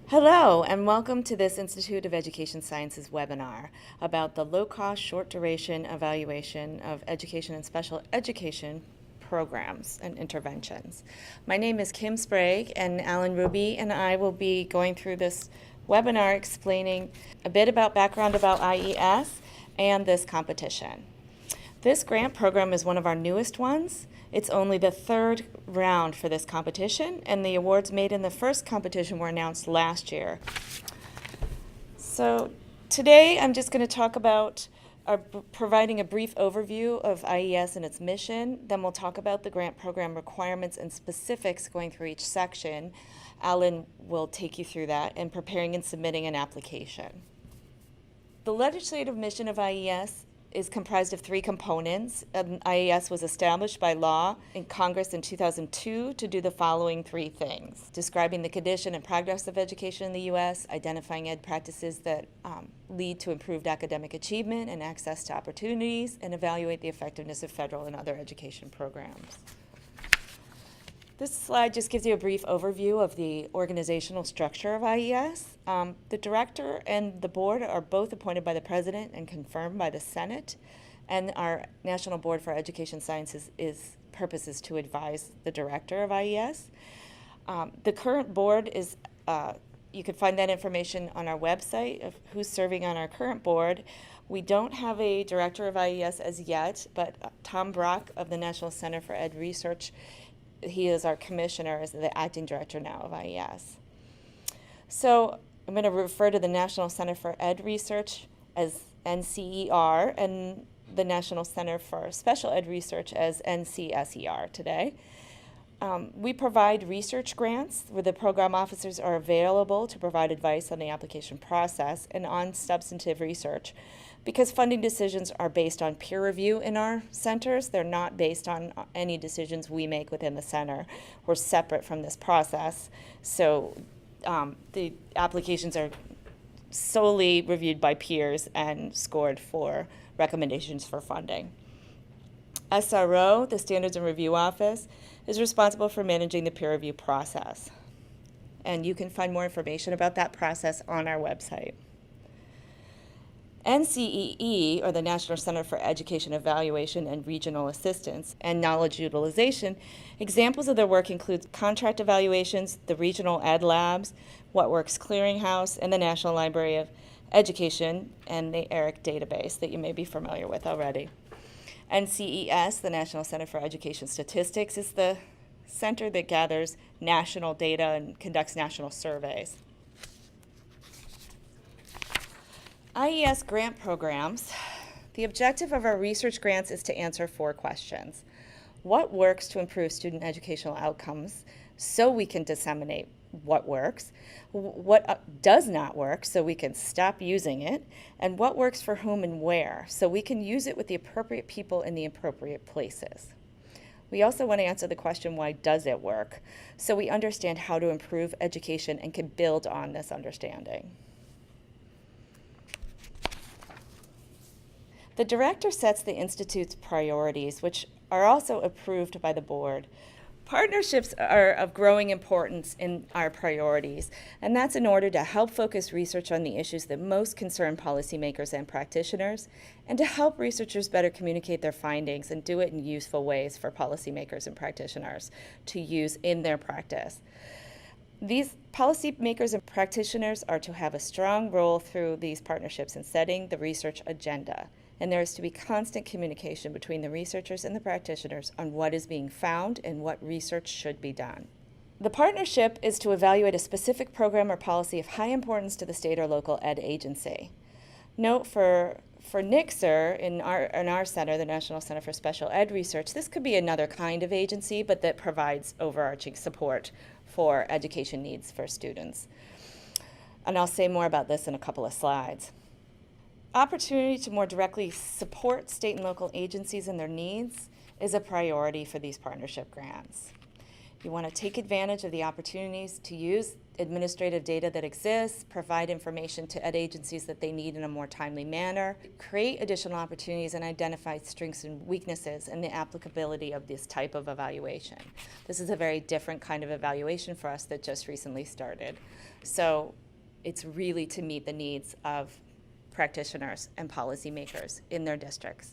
Hello, and welcome to this Institute of Education Sciences webinar about the low-cost, short-duration evaluation of education and special education programs and interventions. My name is Kim Sprague, and Alan Ruby and I will be going through this webinar explaining a bit about background about IES and this competition. This grant program is one of our newest ones. It's only the third round for this competition, and the awards made in the first competition were announced last year. So today I'm just going to talk about providing a brief overview of IES and its mission. Then we'll talk about the grant program requirements and specifics going through each section. Alan will take you through that and preparing and submitting an application. The legislative mission of IES is comprised of three components. IES was established by law in Congress in 2002 to do the following three things: describing the condition and progress of education in the U.S., identifying ed practices that lead to improved academic achievement and access to opportunities, and evaluate the effectiveness of federal and other education programs. This slide just gives you a brief overview of the organizational structure of IES. The director and the board are both appointed by the president and confirmed by the Senate, and our National Board for Education Sciences purpose is to advise the director of IES. The current board is, you can find that information on our website of who's serving on our current board. We don't have a director of IES as yet, but Tom Brock of the National Center for Ed Research, he is our commissioner, is the acting director now of IES. So I'm going to refer to the National Center for Ed Research as NCER and the National Center for Special Ed Research as NCSER today. We provide research grants where the program officers are available to provide advice on the application process and on substantive research. Because funding decisions are based on peer review in our centers, they're not based on any decisions we make within the center. We're separate from this process. So the applications are solely reviewed by peers and scored for recommendations for funding. SRO, the Standards and Review Office, is responsible for managing the peer review process. And you can find more information about that process on our website. NCEE, or the National Center for Education Evaluation and Regional Assistance and Knowledge Utilization, examples of their work include contract evaluations, the regional ed labs, What Works Clearinghouse, and the National Library of Education, and the ERIC database that you may be familiar with already. NCES, the National Center for Education Statistics, is the center that gathers national data and conducts national surveys. IES grant programs. The objective of our research grants is to answer four questions. What works to improve student educational outcomes so we can disseminate what works? What does not work so we can stop using it? And what works for whom and where so we can use it with the appropriate people in the appropriate places? We also want to answer the question, why does it work? So we understand how to improve education and can build on this understanding. The director sets the Institute's priorities, which are also approved by the board. Partnerships are of growing importance in our priorities, and that's in order to help focus research on the issues that most concern policymakers and practitioners, and to help researchers better communicate their findings and do it in useful ways for policymakers and practitioners to use in their practice. These policymakers and practitioners are to have a strong role through these partnerships in setting the research agenda. And there is to be constant communication between the researchers and the practitioners on what is being found and what research should be done. The partnership is to evaluate a specific program or policy of high importance to the state or local ed agency. Note for NICSR in our center, the National Center for Special Ed Research, this could be another kind of agency, but that provides overarching support for education needs for students. And I'll say more about this in a couple of slides. Opportunity to more directly support state and local agencies and their needs is a priority for these partnership grants. You want to take advantage of the opportunities to use administrative data that exists, provide information to ed agencies that they need in a more timely manner, create additional opportunities, and identify strengths and weaknesses in the applicability of this type of evaluation. This is a very different kind of evaluation for us that just recently started. So it's really to meet the needs of practitioners and policymakers in their districts.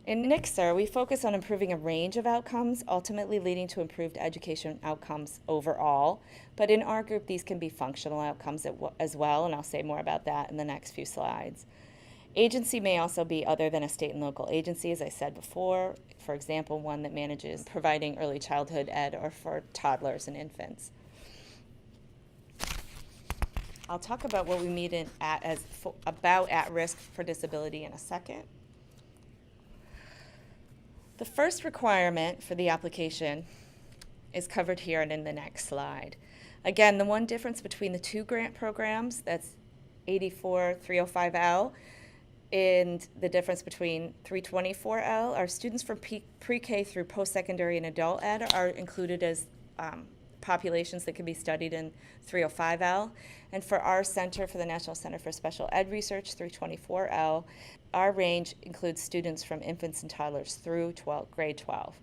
In NICSR, we focus on improving a range of outcomes, ultimately leading to improved education outcomes overall. But in our group, these can be functional outcomes as well, and I'll say more about that in the next few slides. Agency may also be other than a state and local agency, as I said before. For example, one that manages providing early childhood ed or for toddlers and infants. I'll talk about what we mean about at risk for disability in a second. The first requirement for the application is covered here and in the next slide. Again, the one difference between the two grant programs, that's 84-305L, and the difference between 324L, are students from pre-K through post-secondary and adult ed are included as populations that can be studied in 305L. And for our center, for the National Center for Special Ed Research, 324L, our range includes students from infants and toddlers through grade 12.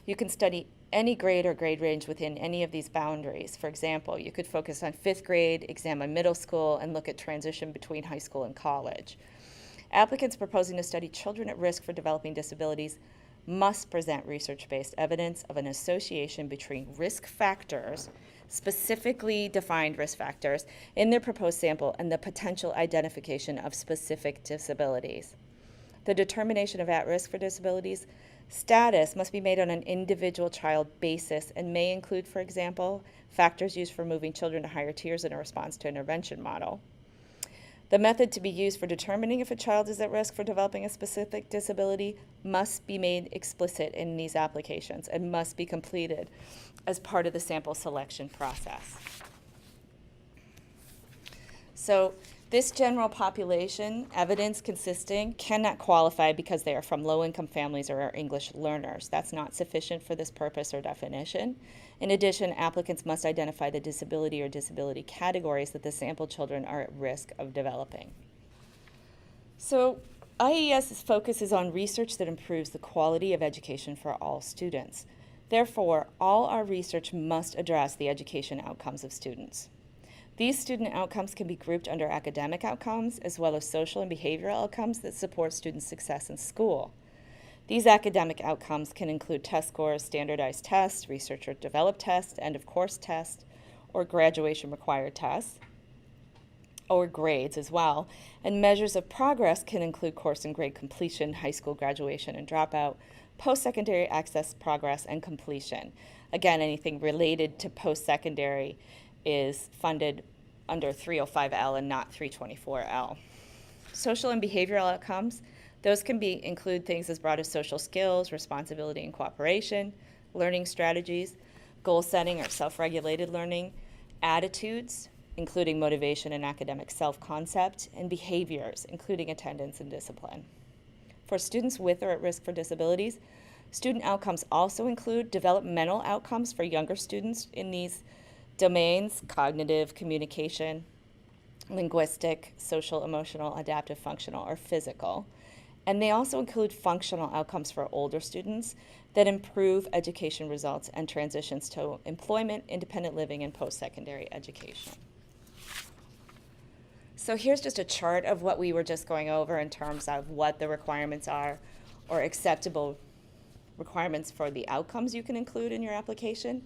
You can study any grade or grade range within any of these boundaries. For example, you could focus on 5th grade, examine middle school, and look at transition between high school and college. Applicants proposing to study children at risk for developing disabilities must present research-based evidence of an association between risk factors, specifically defined risk factors, in their proposed sample and the potential identification of specific disabilities. The determination of at-risk for disabilities status must be made on an individual child basis and may include, for example, factors used for moving children to higher tiers in a response to intervention model. The method to be used for determining if a child is at risk for developing a specific disability must be made explicit in these applications and must be completed as part of the sample selection process. So this general population, evidence consisting, cannot qualify because they are from low-income families or are English learners. That's not sufficient for this purpose or definition. In addition, applicants must identify the disability or disability categories that the sample children are at risk of developing. So IES's focus is on research that improves the quality of education for all students. Therefore, all our research must address the education outcomes of students. These student outcomes can be grouped under academic outcomes as well as social and behavioral outcomes that support student success in school. These academic outcomes can include test scores, standardized tests, researcher-developed tests, end-of-course tests, or graduation required tests, or grades as well. And measures of progress can include course and grade completion, high school graduation and dropout, post-secondary access progress, and completion. Again, anything related to post-secondary is funded under 305L and not 324L. Social and behavioral outcomes, those can include things as broad as social skills, responsibility and cooperation, learning strategies, goal setting or self-regulated learning, attitudes, including motivation and academic self-concept, and behaviors, including attendance and discipline. For students with or at risk for disabilities, student outcomes also include developmental outcomes for younger students in these domains: cognitive, communication, linguistic, social, emotional, adaptive, functional, or physical. And they also include functional outcomes for older students that improve education results and transitions to employment, independent living, and post-secondary education. So here's just a chart of what we were just going over in terms of what the requirements are, or acceptable requirements for the outcomes you can include in your application.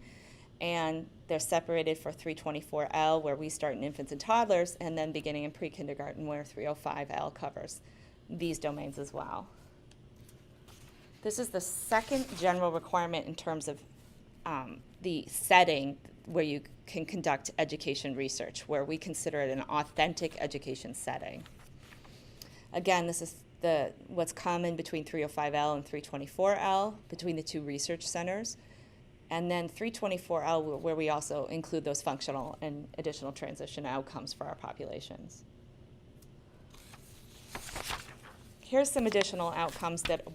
And they're separated for 324L, where we start in infants and toddlers, and then beginning in pre-kindergarten, where 305L covers these domains as well. This is the second general requirement in terms of the setting where you can conduct education research, where we consider it an authentic education setting. Again, this is what's common between 305L and 324L, between the two research centers. And then 324L, where we also include those functional and additional transition outcomes for our populations. Here's some additional outcomes that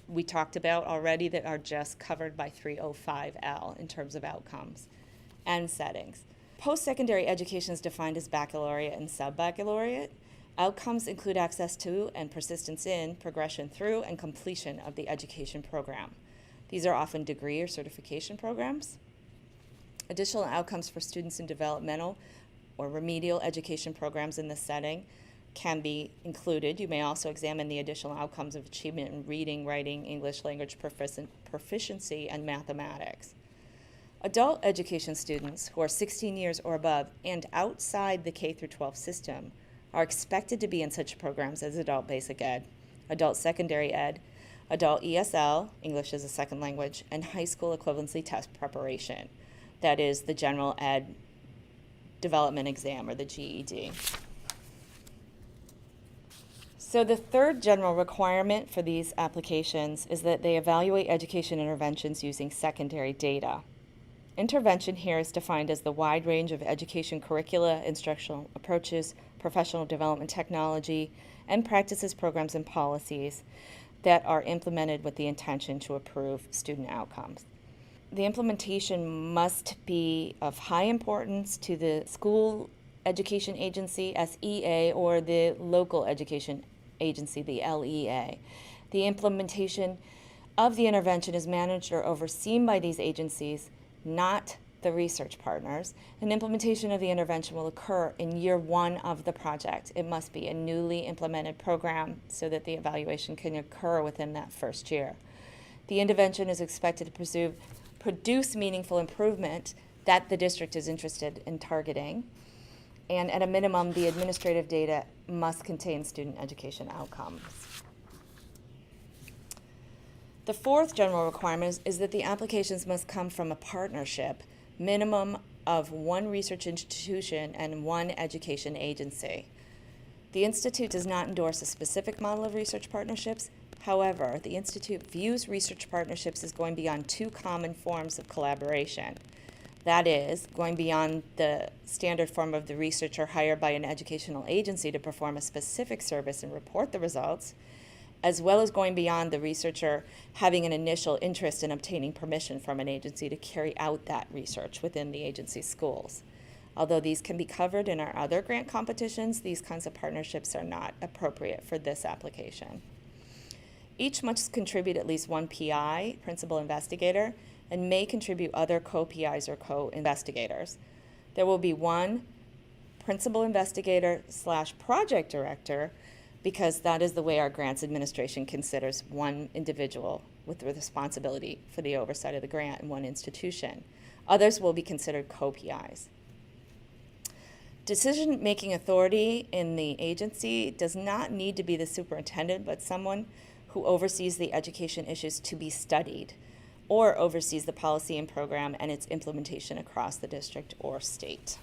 we talked about already that are just covered by 305L in terms of outcomes. and settings. Post-secondary education is defined as baccalaureate and sub-baccalaureate. Outcomes include access to and persistence in, progression through, and completion of the education program. These are often degree or certification programs. Additional outcomes for students in developmental or remedial education programs in this setting can be included. You may also examine the additional outcomes of achievement in reading, writing, English language proficiency, and mathematics. Adult education students who are 16 years or above and outside the K-12 system are expected to be in such programs as adult basic ed, adult secondary ed, adult ESL, English as a second language, and high school equivalency test preparation. That is the general ed development exam, or the GED. So the third general requirement for these applications is that they evaluate education interventions using secondary data. Intervention here is defined as the wide range of education curricula, instructional approaches, professional development technology, and practices, programs, and policies that are implemented with the intention to improve student outcomes. The implementation must be of high importance to the school education agency, SEA, or the local education agency, the LEA. The implementation of the intervention is managed or overseen by these agencies, not the research partners. An implementation of the intervention will occur in year one of the project. It must be a newly implemented program so that the evaluation can occur within that first year. The intervention is expected to produce meaningful improvement that the district is interested in targeting. And at a minimum, the administrative data must contain student education outcomes. The fourth general requirement is that the applications must come from a partnership, minimum of one research institution and one education agency. The Institute does not endorse a specific model of research partnerships. However, the Institute views research partnerships as going beyond two common forms of collaboration. That is, going beyond the standard form of the researcher hired by an educational agency to perform a specific service and report the results, as well as going beyond the researcher having an initial interest in obtaining permission from an agency to carry out that research within the agency's schools. Although these can be covered in our other grant competitions, these kinds of partnerships are not appropriate for this application. Each must contribute at least one PI, principal investigator, and may contribute other co-PIs or co-investigators. There will be one principal investigator / project director, because that is the way our grants administration considers one individual with the responsibility for the oversight of the grant in one institution. Others will be considered co-PIs. Decision-making authority in the agency does not need to be the superintendent, but someone who oversees the education issues to be studied, or oversees the policy and program and its implementation across the district or state.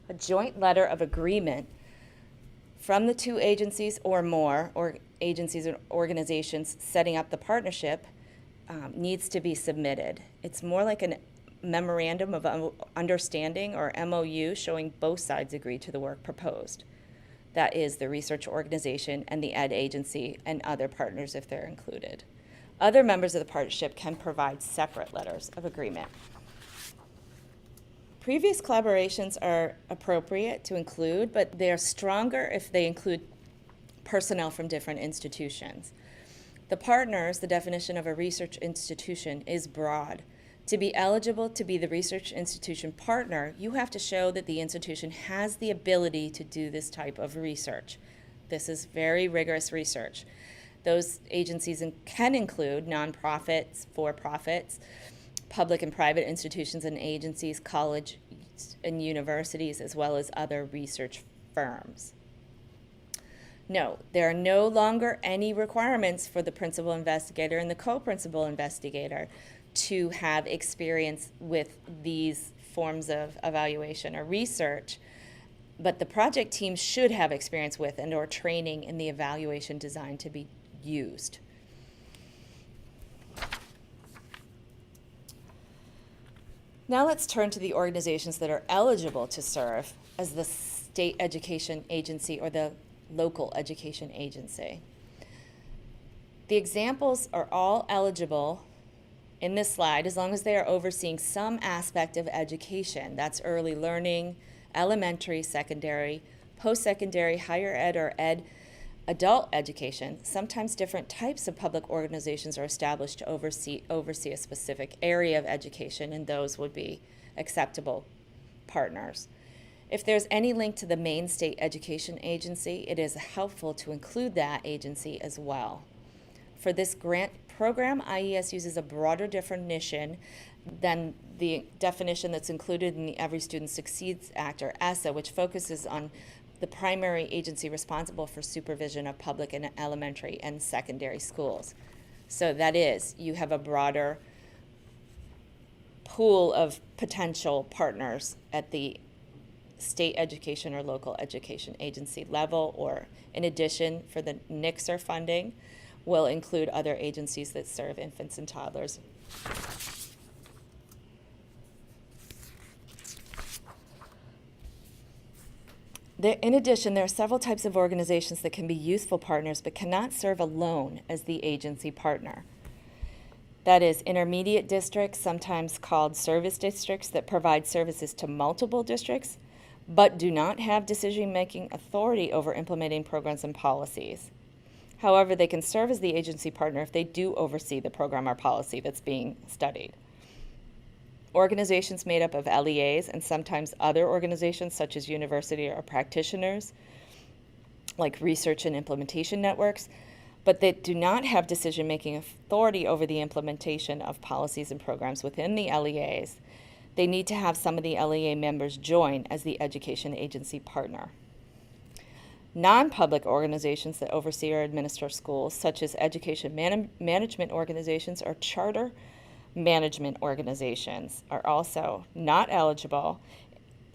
A joint letter of agreement from the two agencies or more, or agencies and organizations setting up the partnership, needs to be submitted. It's more like a memorandum of understanding, or MOU, showing both sides agree to the work proposed. That is, the research organization and the ed agency and other partners if they're included. Other members of the partnership can provide separate letters of agreement. Previous collaborations are appropriate to include, but they are stronger if they include personnel from different institutions. The partners, the definition of a research institution is broad. To be eligible to be the research institution partner, you have to show that the institution has the ability to do this type of research. This is very rigorous research. Those agencies can include nonprofits, for-profits, public and private institutions and agencies, colleges and universities, as well as other research firms. No, there are no longer any requirements for the principal investigator and the co-principal investigator to have experience with these forms of evaluation or research, but the project team should have experience with and or training in the evaluation design to be used. Now let's turn to the organizations that are eligible to serve as the state education agency or the local education agency. The examples are all eligible in this slide, as long as they are overseeing some aspect of education. That's early learning, elementary, secondary, post-secondary, higher ed, or adult education. Sometimes different types of public organizations are established to oversee a specific area of education, and those would be acceptable partners. If there's any link to the main state education agency, it is helpful to include that agency as well. For this grant program, IES uses a broader definition than the definition that's included in the Every Student Succeeds Act, or ESSA, which focuses on the primary agency responsible for supervision of public and elementary and secondary schools. So that is, you have a broader pool of potential partners at the state education or local education agency level, or in addition, for the NICSR funding, will include other agencies that serve infants and toddlers. In addition, there are several types of organizations that can be useful partners but cannot serve alone as the agency partner. That is, intermediate districts, sometimes called service districts, that provide services to multiple districts but do not have decision-making authority over implementing programs and policies. However, they can serve as the agency partner if they do oversee the program or policy that's being studied. Organizations made up of LEAs and sometimes other organizations such as university or practitioners, like research and implementation networks, but that do not have decision-making authority over the implementation of policies and programs within the LEAs. They need to have some of the LEA members join as the education agency partner. Non-public organizations that oversee or administer schools, such as education management organizations or charter management organizations, are also not eligible.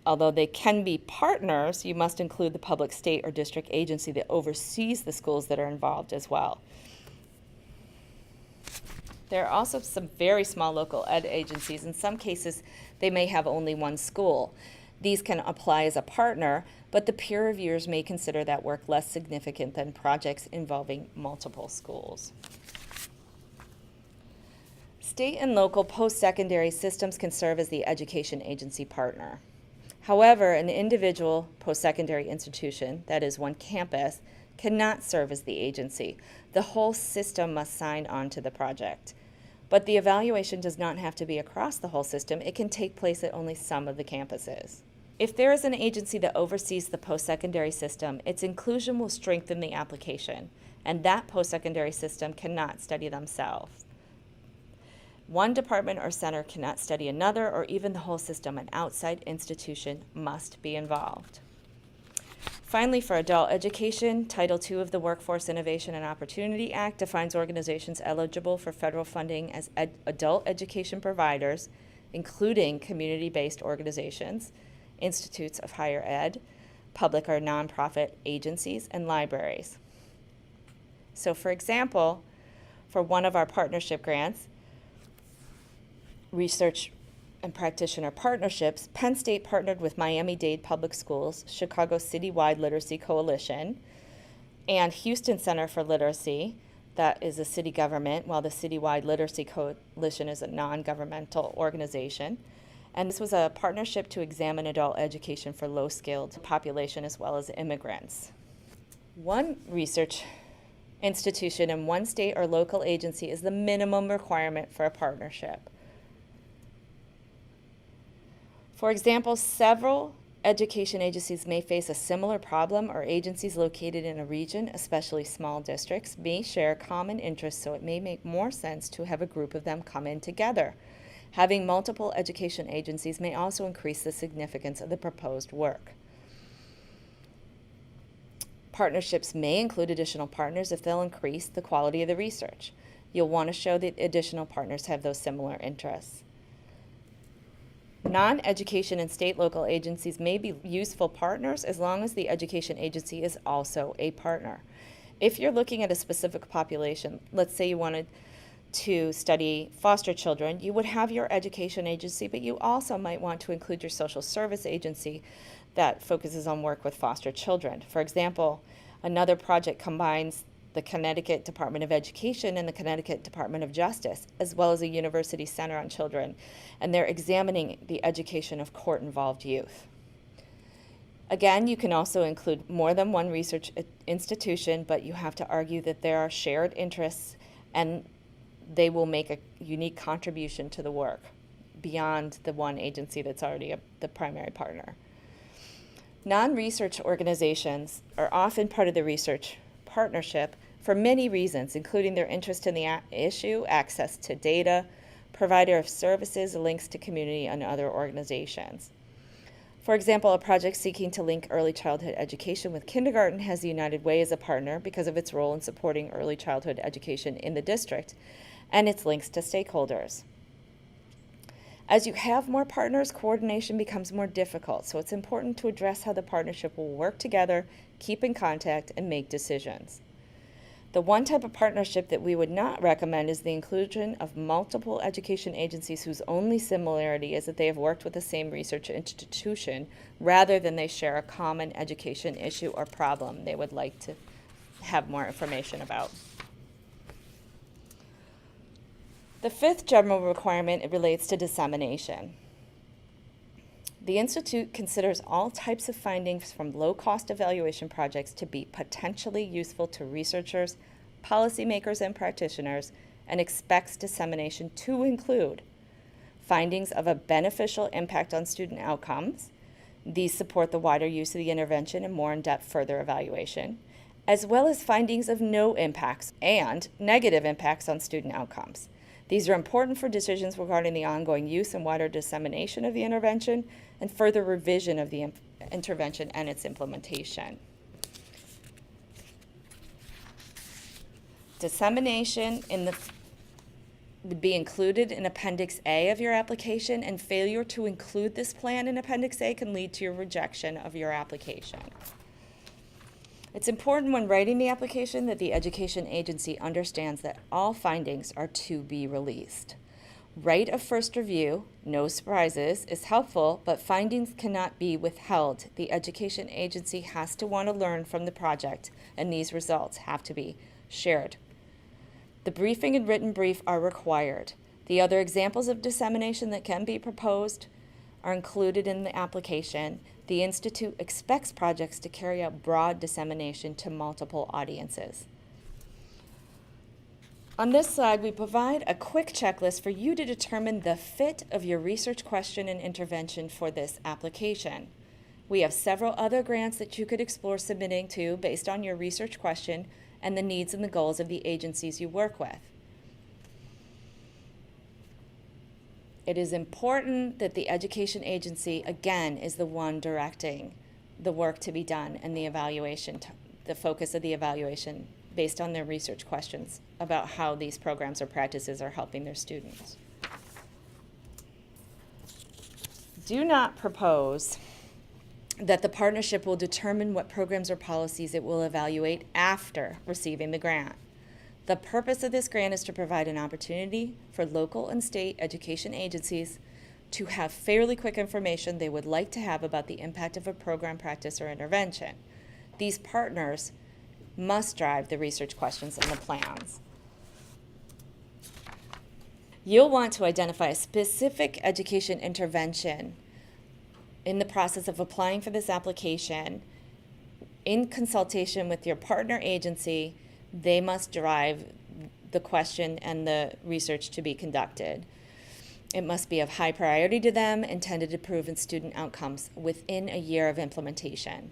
Although they can be partners, you must include the public, state, or district agency that oversees the schools that are involved as well. There are also some very small local ed agencies. In some cases, they may have only one school. These can apply as a partner, but the peer reviewers may consider that work less significant than projects involving multiple schools. State and local post-secondary systems can serve as the education agency partner. However, an individual post-secondary institution, that is one campus, cannot serve as the agency. The whole system must sign on to the project. But the evaluation does not have to be across the whole system. It can take place at only some of the campuses. If there is an agency that oversees the post-secondary system, its inclusion will strengthen the application, and that post-secondary system cannot study themselves. One department or center cannot study another, or even the whole system. An outside institution must be involved. Finally, for adult education, Title II of the Workforce Innovation and Opportunity Act defines organizations eligible for federal funding as adult education providers, including community-based organizations, institutes of higher ed, public or nonprofit agencies, and libraries. So for example, for one of our partnership grants, research and practitioner partnerships, Penn State partnered with Miami-Dade Public Schools, Chicago Citywide Literacy Coalition, and Houston Center for Literacy, that is a city government, while the Citywide Literacy Coalition is a non-governmental organization. And this was a partnership to examine adult education for low-skilled population as well as immigrants. One research institution in one state or local agency is the minimum requirement for a partnership. For example, several education agencies may face a similar problem, or agencies located in a region, especially small districts, may share common interests, so it may make more sense to have a group of them come in together. Having multiple education agencies may also increase the significance of the proposed work. Partnerships may include additional partners if they'll increase the quality of the research. You'll want to show that additional partners have those similar interests. Non-education and state local agencies may be useful partners as long as the education agency is also a partner. If you're looking at a specific population, let's say you wanted to study foster children, you would have your education agency, but you also might want to include your social service agency that focuses on work with foster children. For example, another project combines the Connecticut Department of Education and the Connecticut Department of Justice, as well as a University Center on Children, and they're examining the education of court-involved youth. Again, you can also include more than one research institution, but you have to argue that there are shared interests and they will make a unique contribution to the work beyond the one agency that's already the primary partner. Non-research organizations are often part of the research partnership for many reasons, including their interest in the issue, access to data, provider of services, links to community and other organizations. For example, a project seeking to link early childhood education with kindergarten has the United Way as a partner because of its role in supporting early childhood education in the district and its links to stakeholders. As you have more partners, coordination becomes more difficult, so it's important to address how the partnership will work together, keep in contact, and make decisions. The one type of partnership that we would not recommend is the inclusion of multiple education agencies whose only similarity is that they have worked with the same research institution rather than they share a common education issue or problem they would like to have more information about. The fifth general requirement relates to dissemination. The Institute considers all types of findings from low-cost evaluation projects to be potentially useful to researchers, policymakers, and practitioners, and expects dissemination to include findings of a beneficial impact on student outcomes. These support the wider use of the intervention and more in-depth further evaluation, as well as findings of no impacts and negative impacts on student outcomes. These are important for decisions regarding the ongoing use and wider dissemination of the intervention and further revision of the intervention and its implementation. Dissemination would be included in Appendix A of your application, and failure to include this plan in Appendix A can lead to your rejection of your application. It's important when writing the application that the education agency understands that all findings are to be released. Right of first review, no surprises, is helpful, but findings cannot be withheld. The education agency has to want to learn from the project, and these results have to be shared. The briefing and written brief are required. The other examples of dissemination that can be proposed are included in the application. The Institute expects projects to carry out broad dissemination to multiple audiences. On this slide, we provide a quick checklist for you to determine the fit of your research question and intervention for this application. We have several other grants that you could explore submitting to based on your research question and the needs and the goals of the agencies you work with. It is important that the education agency, again, is the one directing the work to be done and the evaluation, the focus of the evaluation based on their research questions about how these programs or practices are helping their students. Do not propose that the partnership will determine what programs or policies it will evaluate after receiving the grant. The purpose of this grant is to provide an opportunity for local and state education agencies to have fairly quick information they would like to have about the impact of a program, practice, or intervention. These partners must drive the research questions and the plans. You'll want to identify a specific education intervention in the process of applying for this application. In consultation with your partner agency, they must drive the question and the research to be conducted. It must be of high priority to them, intended to improve in student outcomes within a year of implementation.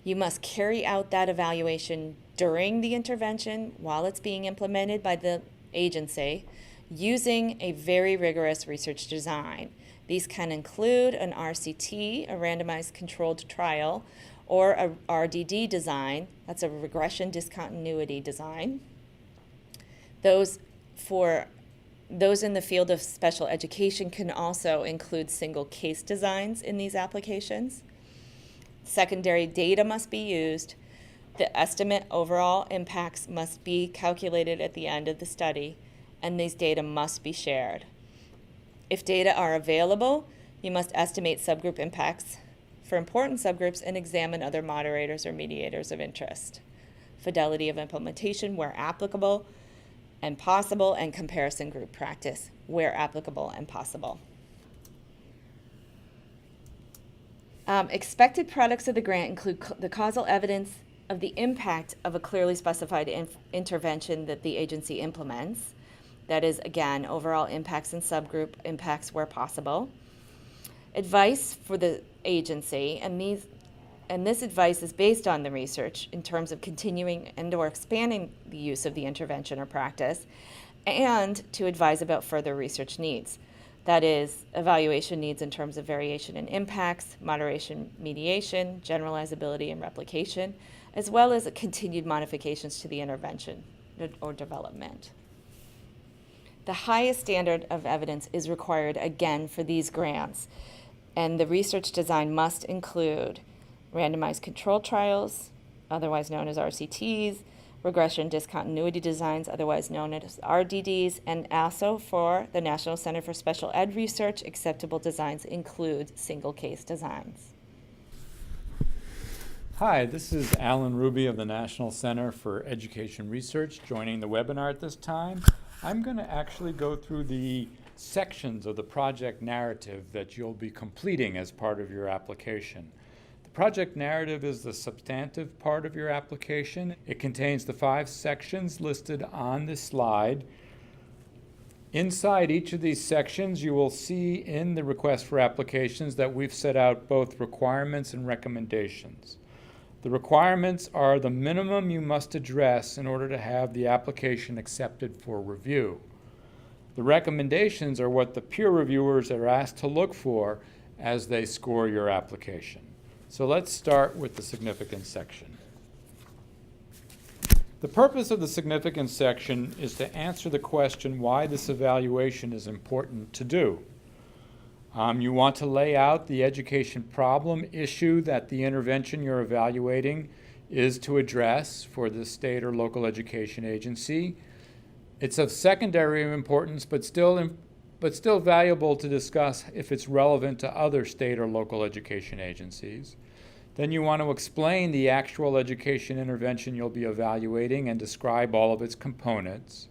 You must carry out that evaluation during the intervention while it's being implemented by the agency using a very rigorous research design. These can include an RCT, a randomized controlled trial, or a RDD design, that's a regression discontinuity design. Those in the field of special education can also include single case designs in these applications. Secondary data must be used. The estimate overall impacts must be calculated at the end of the study, and these data must be shared. If data are available, you must estimate subgroup impacts for important subgroups and examine other moderators or mediators of interest. fidelity of implementation where applicable and possible, and comparison group practice where applicable and possible. Expected products of the grant include the causal evidence of the impact of a clearly specified intervention that the agency implements. That is, again, overall impacts and subgroup impacts where possible. Advice for the agency, and this advice is based on the research in terms of continuing and/or expanding the use of the intervention or practice, and to advise about further research needs. That is, evaluation needs in terms of variation in impacts, moderation, mediation, generalizability, and replication, as well as continued modifications to the intervention or development. The highest standard of evidence is required, again, for these grants, and the research design must include randomized control trials, otherwise known as RCTs, regression discontinuity designs, otherwise known as RDDs, and also for the National Center for Special Ed Research, acceptable designs include single case designs. Hi, this is Alan Ruby of the National Center for Education Research joining the webinar at this time. I'm going to actually go through the sections of the project narrative that you'll be completing as part of your application. The project narrative is the substantive part of your application. It contains the 5 sections listed on this slide. Inside each of these sections, you will see in the request for applications that we've set out both requirements and recommendations. The requirements are the minimum you must address in order to have the application accepted for review. The recommendations are what the peer reviewers are asked to look for as they score your application. So let's start with the significance section. The purpose of the significance section is to answer the question why this evaluation is important to do. You want to lay out the education problem issue that the intervention you're evaluating is to address for the state or local education agency. It's of secondary importance, but still valuable to discuss if it's relevant to other state or local education agencies. Then you want to explain the actual education intervention you'll be evaluating and describe all of its components.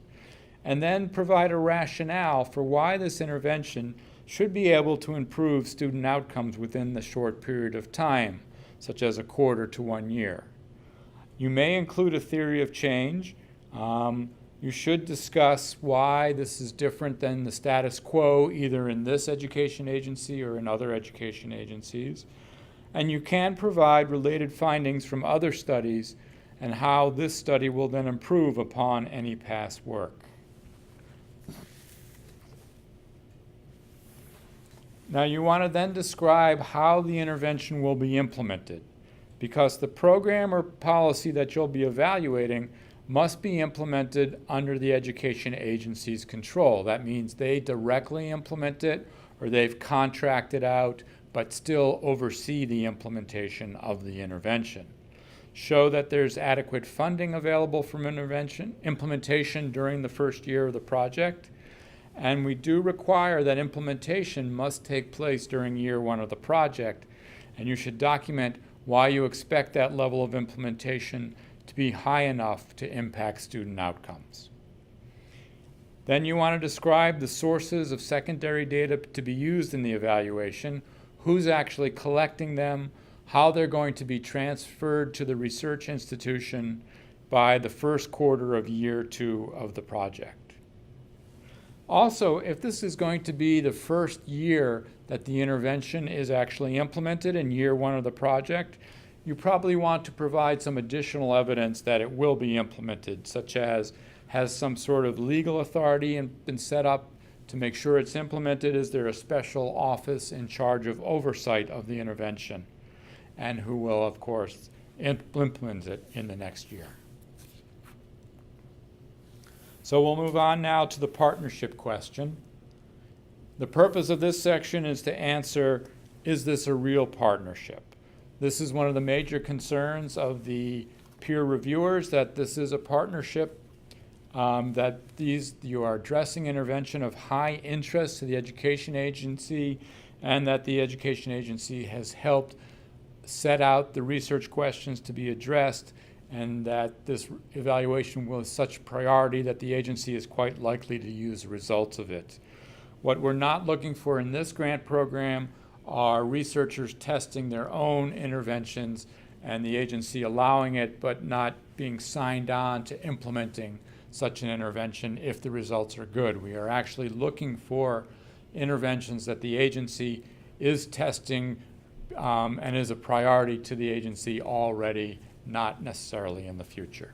And then provide a rationale for why this intervention should be able to improve student outcomes within the short period of time, such as a quarter to 1 year. You may include a theory of change. You should discuss why this is different than the status quo, either in this education agency or in other education agencies. And you can provide related findings from other studies and how this study will then improve upon any past work. Now you want to then describe how the intervention will be implemented, because the program or policy that you'll be evaluating must be implemented under the education agency's control. That means they directly implement it or they've contracted out but still oversee the implementation of the intervention. Show that there's adequate funding available for implementation during the first year of the project. And we do require that implementation must take place during year 1 of the project, and you should document why you expect that level of implementation to be high enough to impact student outcomes. Then you want to describe the sources of secondary data to be used in the evaluation, who's actually collecting them, how they're going to be transferred to the research institution by the first quarter of year 2 of the project. Also, if this is going to be the first year that the intervention is actually implemented in year 1 of the project, you probably want to provide some additional evidence that it will be implemented, such as has some sort of legal authority been set up to make sure it's implemented? Is there a special office in charge of oversight of the intervention? And who will, of course, implement it in the next year? So we'll move on now to the partnership question. The purpose of this section is to answer, is this a real partnership? This is one of the major concerns of the peer reviewers, that this is a partnership, that you are addressing intervention of high interest to the education agency, and that the education agency has helped set out the research questions to be addressed and that this evaluation was such priority that the agency is quite likely to use the results of it. What we're not looking for in this grant program are researchers testing their own interventions and the agency allowing it but not being signed on to implementing such an intervention if the results are good. We are actually looking for interventions that the agency is testing and is a priority to the agency already, not necessarily in the future.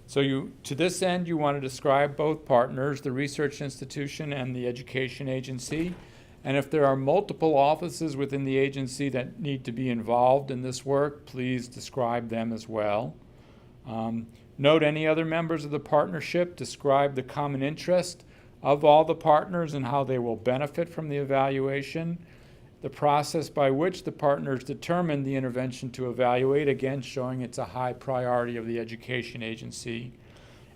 So to this end, you want to describe both partners, the research institution and the education agency. And if there are multiple offices within the agency that need to be involved in this work, please describe them as well. Note any other members of the partnership, describe the common interest of all the partners and how they will benefit from the evaluation, the process by which the partners determine the intervention to evaluate, again showing it's a high priority of the education agency,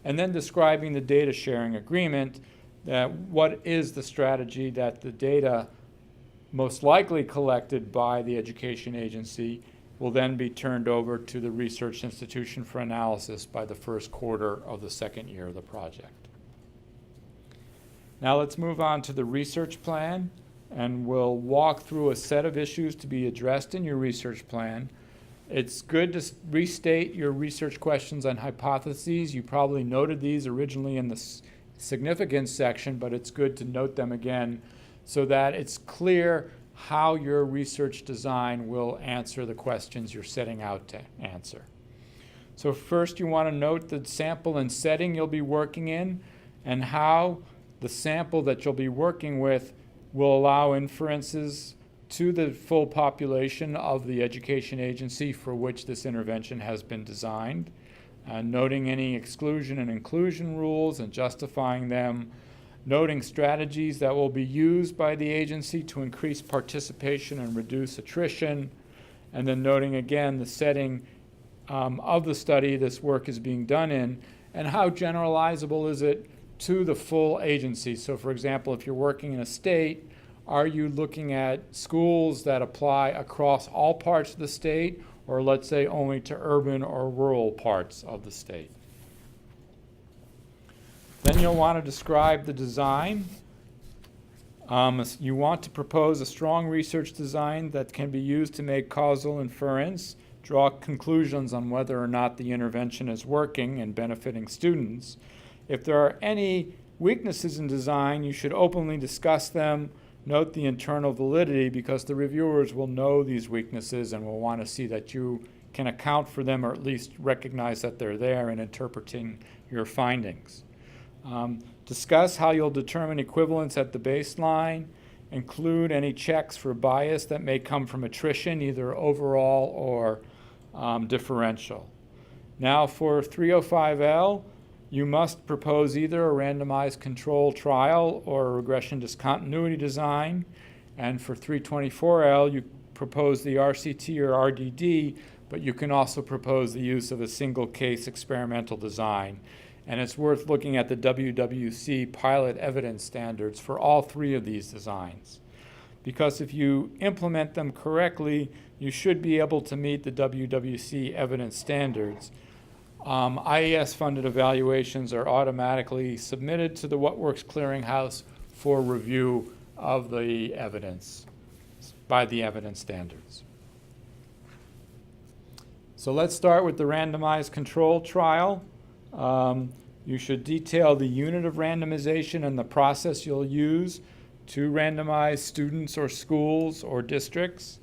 and then describing the data sharing agreement, that what is the strategy that the data most likely collected by the education agency will then be turned over to the research institution for analysis by the first quarter of the second year of the project. Now let's move on to the research plan, and we'll walk through a set of issues to be addressed in your research plan. It's good to restate your research questions on hypotheses. You probably noted these originally in the significance section, but it's good to note them again so that it's clear how your research design will answer the questions you're setting out to answer. So first you want to note the sample and setting you'll be working in and how the sample that you'll be working with will allow inferences to the full population of the education agency for which this intervention has been designed, noting any exclusion and inclusion rules and justifying them, noting strategies that will be used by the agency to increase participation and reduce attrition, and then noting again the setting of the study this work is being done in and how generalizable is it to the full agency. So for example, if you're working in a state, are you looking at schools that apply across all parts of the state, or let's say only to urban or rural parts of the state? Then you'll want to describe the design. You want to propose a strong research design that can be used to make causal inference, draw conclusions on whether or not the intervention is working and benefiting students. If there are any weaknesses in design, you should openly discuss them, note the internal validity, because the reviewers will know these weaknesses and will want to see that you can account for them or at least recognize that they're there in interpreting your findings. Discuss how you'll determine equivalence at the baseline, include any checks for bias that may come from attrition, either overall or differential. Now for 305L, you must propose either a randomized control trial or a regression discontinuity design. And for 324L, you propose the RCT or RDD, but you can also propose the use of a single case experimental design. And it's worth looking at the WWC pilot evidence standards for all three of these designs. Because if you implement them correctly, you should be able to meet the WWC evidence standards. IES-funded evaluations are automatically submitted to the What Works Clearinghouse for review of the evidence by the evidence standards. So let's start with the randomized control trial. You should detail the unit of randomization and the process you'll use to randomize students or schools or districts.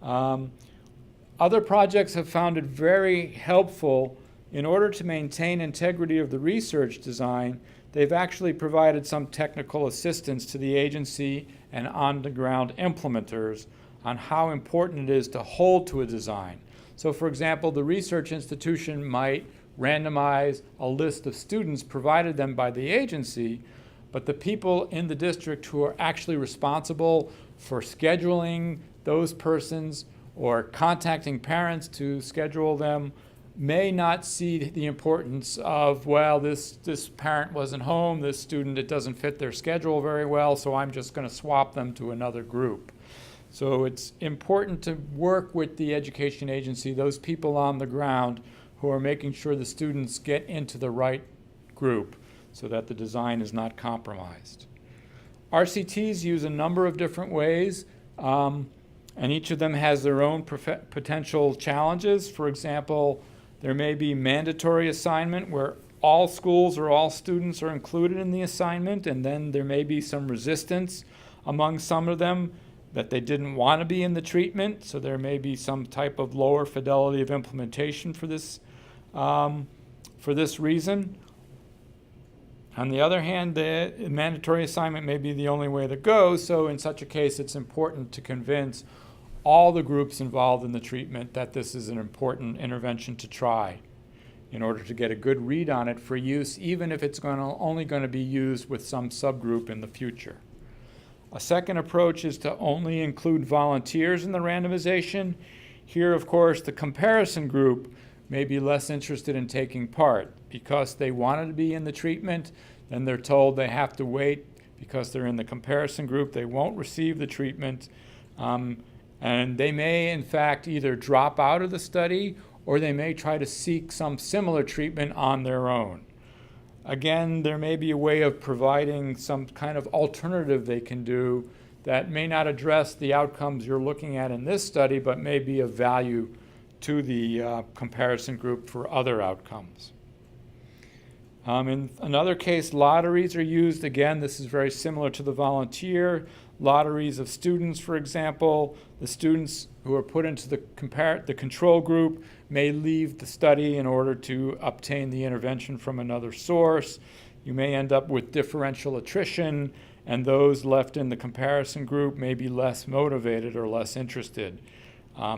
Other projects have found it very helpful. In order to maintain integrity of the research design, they've actually provided some technical assistance to the agency and on-the-ground implementers on how important it is to hold to a design. So for example, the research institution might randomize a list of students provided them by the agency, but the people in the district who are actually responsible for scheduling those persons or contacting parents to schedule them may not see the importance of, well, this parent wasn't home, this student, it doesn't fit their schedule very well, so I'm just going to swap them to another group. So it's important to work with the education agency, those people on the ground who are making sure the students get into the right group so that the design is not compromised. RCTs use a number of different ways, and each of them has their own potential challenges. For example, there may be mandatory assignment where all schools or all students are included in the assignment, and then there may be some resistance among some of them that they didn't want to be in the treatment, so there may be some type of lower fidelity of implementation for this reason. On the other hand, the mandatory assignment may be the only way to go, so in such a case it's important to convince all the groups involved in the treatment that this is an important intervention to try in order to get a good read on it for use, even if it's only going to be used with some subgroup in the future. A second approach is to only include volunteers in the randomization. Here, of course, the comparison group may be less interested in taking part. Because they wanted to be in the treatment, then they're told they have to wait because they're in the comparison group. They won't receive the treatment. And they may, in fact, either drop out of the study or they may try to seek some similar treatment on their own. Again, there may be a way of providing some kind of alternative they can do that may not address the outcomes you're looking at in this study, but may be of value to the comparison group for other outcomes. In another case, lotteries are used. Again, this is very similar to the volunteer. Lotteries of students, for example. The students who are put into the control group may leave the study in order to obtain the intervention from another source. You may end up with differential attrition, and those left in the comparison group may be less motivated or less interested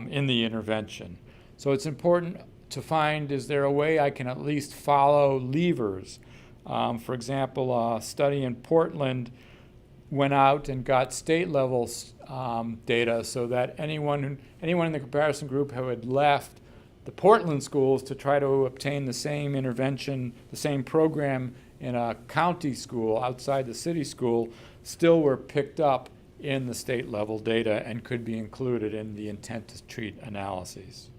in the intervention. So it's important to find, is there a way I can at least follow levers? For example, a study in Portland went out and got state level data so that anyone in the comparison group who had left the Portland schools to try to obtain the same intervention, the same program in a county school outside the city school, still were picked up in the state level data and could be included in the intent to treat analyses.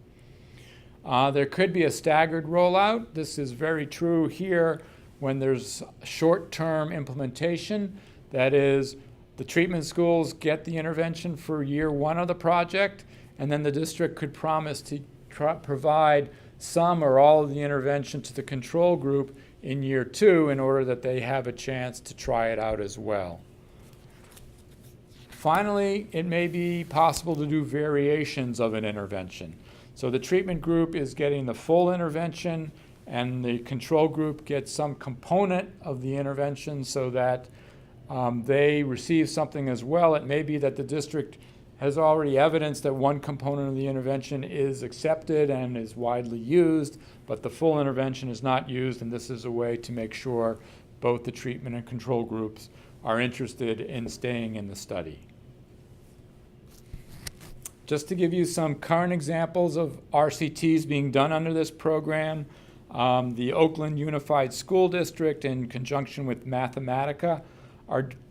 There could be a staggered rollout. This is very true here when there's short-term implementation. That is, the treatment schools get the intervention for year one of the project, and then the district could promise to provide some or all of the intervention to the control group in year two in order that they have a chance to try it out as well. Finally, it may be possible to do variations of an intervention. So the treatment group is getting the full intervention, and the control group gets some component of the intervention so that they receive something as well. It may be that the district has already evidenced that one component of the intervention is accepted and is widely used, but the full intervention is not used, and this is a way to make sure both the treatment and control groups are interested in staying in the study. Just to give you some current examples of RCTs being done under this program, the Oakland Unified School District, in conjunction with Mathematica,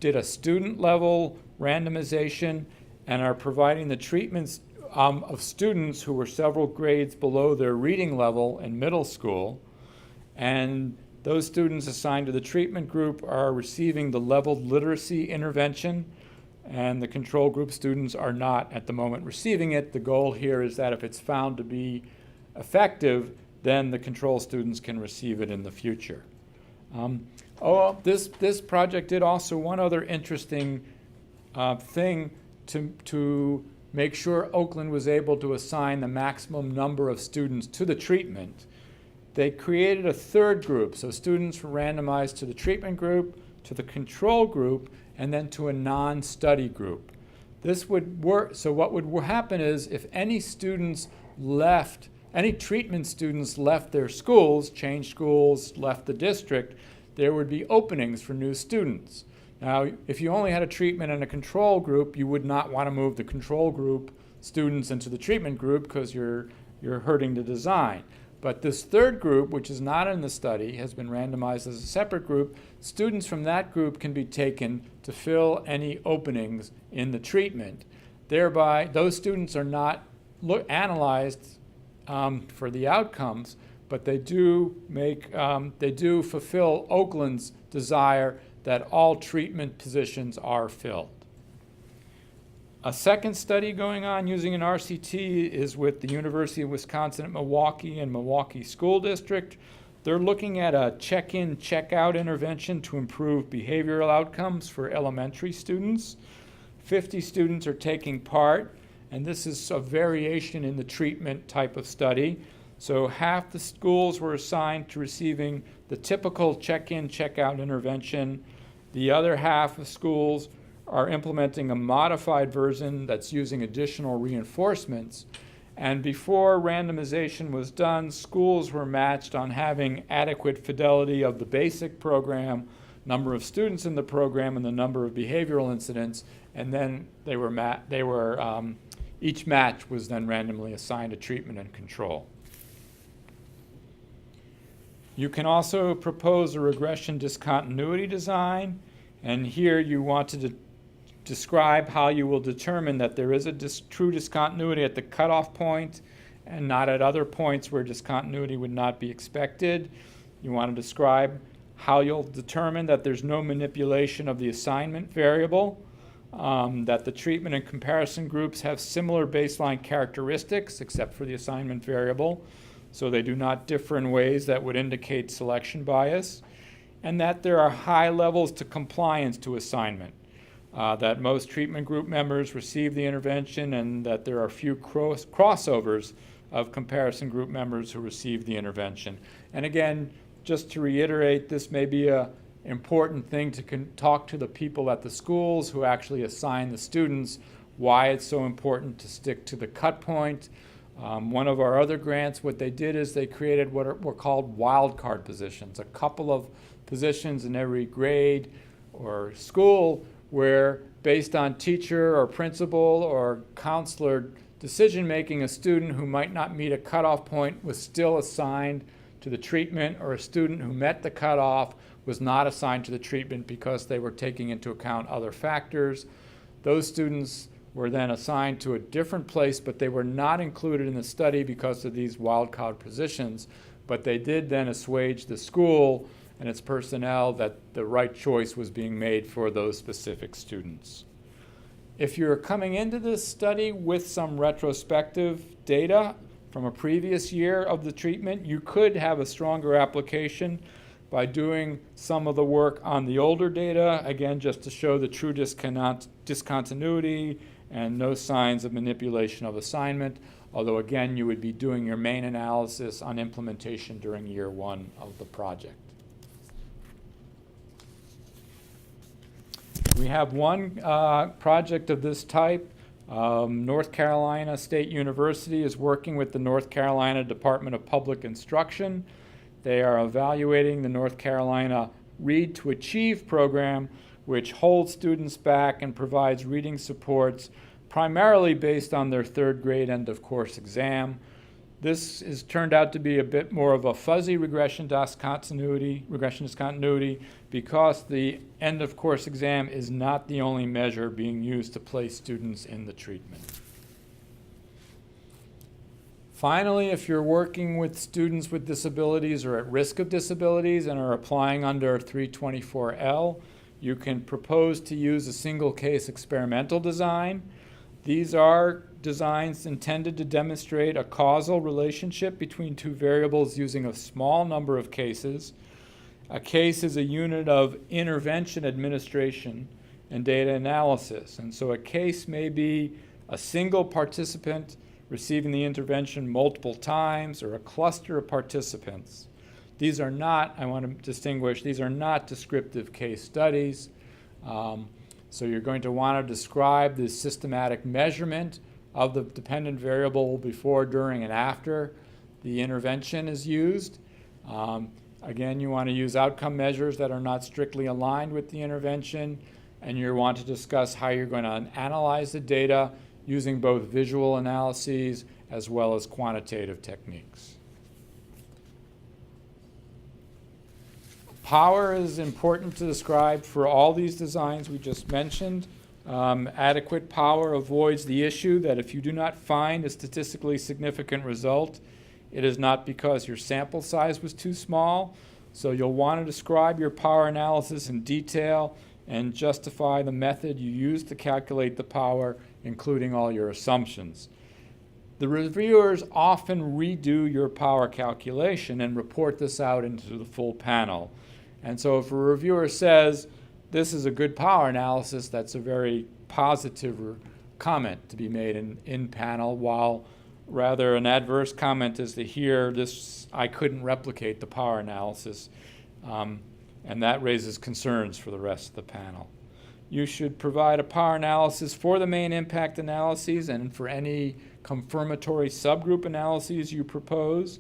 did a student-level randomization and are providing the treatments of students who were several grades below their reading level in middle school. And those students assigned to the treatment group are receiving the leveled literacy intervention, and the control group students are not at the moment receiving it. The goal here is that if it's found to be effective, then the control students can receive it in the future. This project did also one other interesting thing to make sure Oakland was able to assign the maximum number of students to the treatment. They created a third group, so students were randomized to the treatment group, to the control group, and then to a non-study group. This would work, so what would happen is if any students left, any treatment students left their schools, changed schools, left the district, there would be openings for new students. Now, if you only had a treatment and a control group, you would not want to move the control group students into the treatment group because you're hurting the design. But this third group, which is not in the study, has been randomized as a separate group. Students from that group can be taken to fill any openings in the treatment. Thereby, those students are not analyzed for the outcomes, but they do fulfill Oakland's desire that all treatment positions are filled. A second study going on using an RCT is with the University of Wisconsin at Milwaukee and Milwaukee School District. They're looking at a check-in, check-out intervention to improve behavioral outcomes for elementary students. 50 students are taking part, and this is a variation in the treatment type of study. So half the schools were assigned to receiving the typical check-in, check-out intervention. The other half of schools are implementing a modified version that's using additional reinforcements. And before randomization was done, schools were matched on having adequate fidelity of the basic program, number of students in the program, and the number of behavioral incidents. And then each match was then randomly assigned a treatment and control. You can also propose a regression discontinuity design, and here you want to describe how you will determine that there is a true discontinuity at the cutoff point and not at other points where discontinuity would not be expected. You want to describe how you'll determine that there's no manipulation of the assignment variable, that the treatment and comparison groups have similar baseline characteristics except for the assignment variable, so they do not differ in ways that would indicate selection bias, and that there are high levels to compliance to assignment. That most treatment group members receive the intervention and that there are few crossovers of comparison group members who receive the intervention. And again, just to reiterate, this may be an important thing to talk to the people at the schools who actually assign the students, why it's so important to stick to the cut point. One of our other grants, what they did is they created what were called wildcard positions, a couple of positions in every grade or school where, based on teacher or principal or counselor decision-making, a student who might not meet a cutoff point was still assigned to the treatment, or a student who met the cutoff was not assigned to the treatment because they were taking into account other factors. Those students were then assigned to a different place, but they were not included in the study because of these wildcard positions, but they did then assuage the school and its personnel that the right choice was being made for those specific students. If you're coming into this study with some retrospective data from a previous year of the treatment, you could have a stronger application by doing some of the work on the older data, again, just to show the true discontinuity and no signs of manipulation of assignment, although again, you would be doing your main analysis on implementation during year one of the project. We have one project of this type. North Carolina State University is working with the North Carolina Department of Public Instruction. They are evaluating the North Carolina Read to Achieve program, which holds students back and provides reading supports primarily based on their third grade end of course exam. This has turned out to be a bit more of a fuzzy regression discontinuity because the end of course exam is not the only measure being used to place students in the treatment. Finally, if you're working with students with disabilities or at risk of disabilities and are applying under 324L, you can propose to use a single case experimental design. These are designs intended to demonstrate a causal relationship between two variables using a small number of cases. A case is a unit of intervention administration and data analysis. And so a case may be a single participant receiving the intervention multiple times or a cluster of participants. These are not, I want to distinguish, these are not descriptive case studies. So you're going to want to describe the systematic measurement of the dependent variable before, during, and after the intervention is used. Again, you want to use outcome measures that are not strictly aligned with the intervention, and you want to discuss how you're going to analyze the data using both visual analyses as well as quantitative techniques. Power is important to describe for all these designs we just mentioned. Adequate power avoids the issue that if you do not find a statistically significant result, It is not because your sample size was too small. So you'll want to describe your power analysis in detail and justify the method you used to calculate the power, including all your assumptions. The reviewers often redo your power calculation and report this out into the full panel. And so if a reviewer says, this is a good power analysis, that's a very positive comment to be made in panel, while rather an adverse comment is to hear this, I couldn't replicate the power analysis, and that raises concerns for the rest of the panel. You should provide a power analysis for the main impact analyses and for any confirmatory subgroup analyses you propose.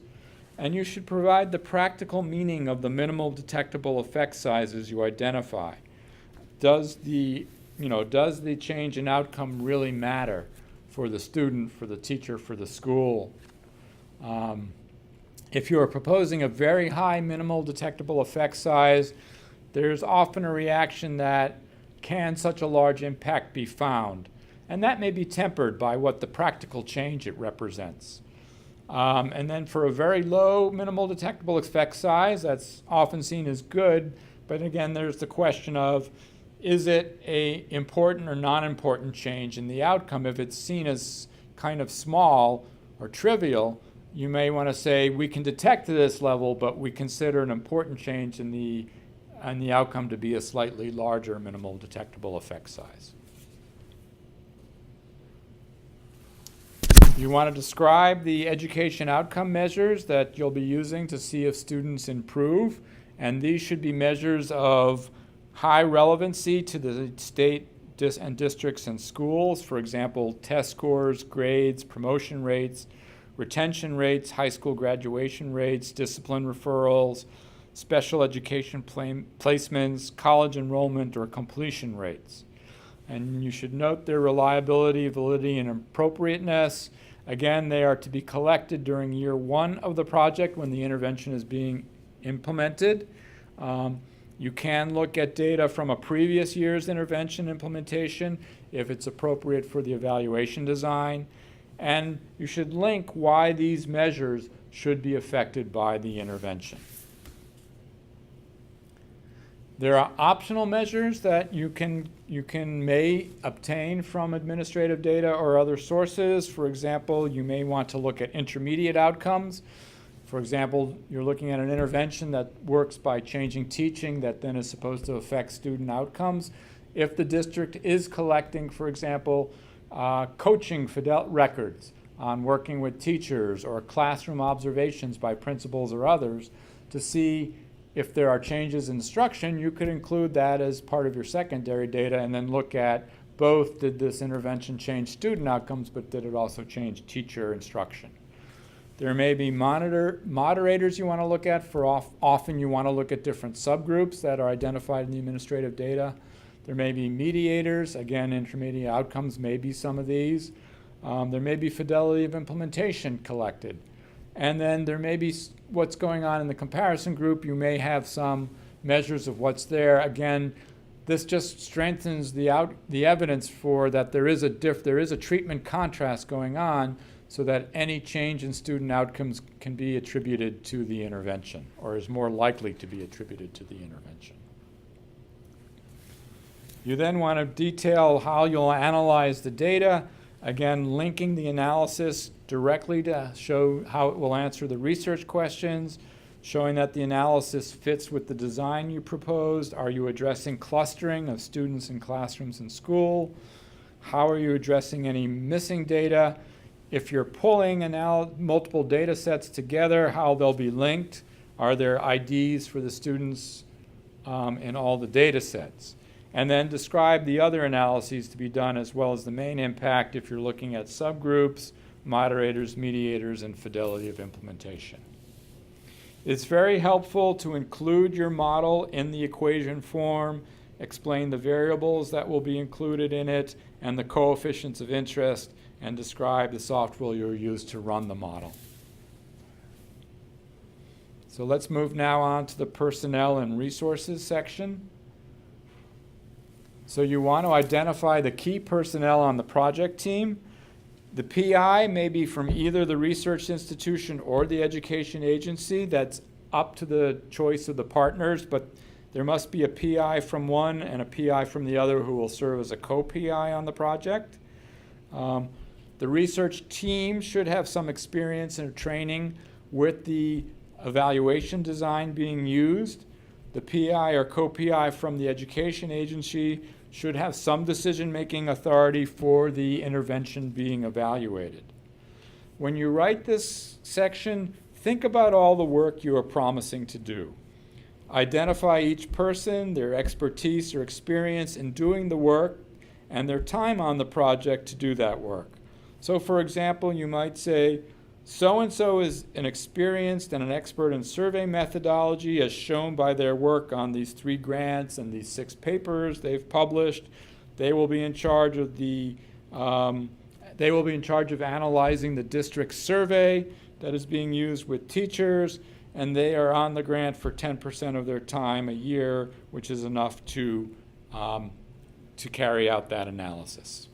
And you should provide the practical meaning of the minimal detectable effect sizes you identify. Does the change in outcome really matter for the student, for the teacher, for the school? If you are proposing a very high minimal detectable effect size, there's often a reaction that, can such a large impact be found? And that may be tempered by what the practical change it represents. And then for a very low minimal detectable effect size, that's often seen as good, but again, there's the question of, is it an important or non-important change in the outcome? If it's seen as kind of small or trivial, you may want to say, we can detect to this level, but we consider an important change in the outcome to be a slightly larger minimal detectable effect size. You want to describe the education outcome measures that you'll be using to see if students improve, and these should be measures of high relevancy to the state and districts and schools. For example, test scores, grades, promotion rates, retention rates, high school graduation rates, discipline referrals, special education placements, college enrollment, or completion rates. And you should note their reliability, validity, and appropriateness. Again, they are to be collected during year one of the project when the intervention is being implemented. You can look at data from a previous year's intervention implementation if it's appropriate for the evaluation design. And you should link why these measures should be affected by the intervention. There are optional measures that you may obtain from administrative data or other sources. For example, you may want to look at intermediate outcomes. For example, you're looking at an intervention that works by changing teaching that then is supposed to affect student outcomes. If the district is collecting, for example, coaching records on working with teachers or classroom observations by principals or others to see if there are changes in instruction, you could include that as part of your secondary data and then look at both, did this intervention change student outcomes, but did it also change teacher instruction? There may be moderators you want to look at. Often you want to look at different subgroups that are identified in the administrative data. There may be mediators. Again, intermediate outcomes may be some of these. There may be fidelity of implementation collected. And then there may be what's going on in the comparison group. You may have some measures of what's there. Again, this just strengthens the evidence for that there is a treatment contrast going on, so that any change in student outcomes can be attributed to the intervention, or is more likely to be attributed to the intervention. You then want to detail how you'll analyze the data, again, linking the analysis directly to show how it will answer the research questions, showing that the analysis fits with the design you proposed. Are you addressing clustering of students in classrooms and school? How are you addressing any missing data? If you're pulling multiple data sets together, how they'll be linked. Are there IDs for the students in all the data sets? And then describe the other analyses to be done, as well as the main impact if you're looking at subgroups, moderators, mediators, and fidelity of implementation. It's very helpful to include your model in the equation form, explain the variables that will be included in it, and the coefficients of interest, and describe the software you'll use to run the model. So let's move now on to the personnel and resources section. So you want to identify the key personnel on the project team. The PI may be from either the research institution or the education agency. That's up to the choice of the partners, but there must be a PI from one and a PI from the other who will serve as a co-PI on the project. The research team should have some experience and training with the evaluation design being used. The PI or co-PI from the education agency should have some decision-making authority for the intervention being evaluated. When you write this section, think about all the work you are promising to do. Identify each person, their expertise or experience in doing the work, and their time on the project to do that work. So for example, you might say, so-and-so is an experienced and an expert in survey methodology as shown by their work on these 3 grants and these 6 papers they've published. They will be in charge of analyzing the district survey that is being used with teachers, and they are on the grant for 10% of their time a year, which is enough to carry out that analysis.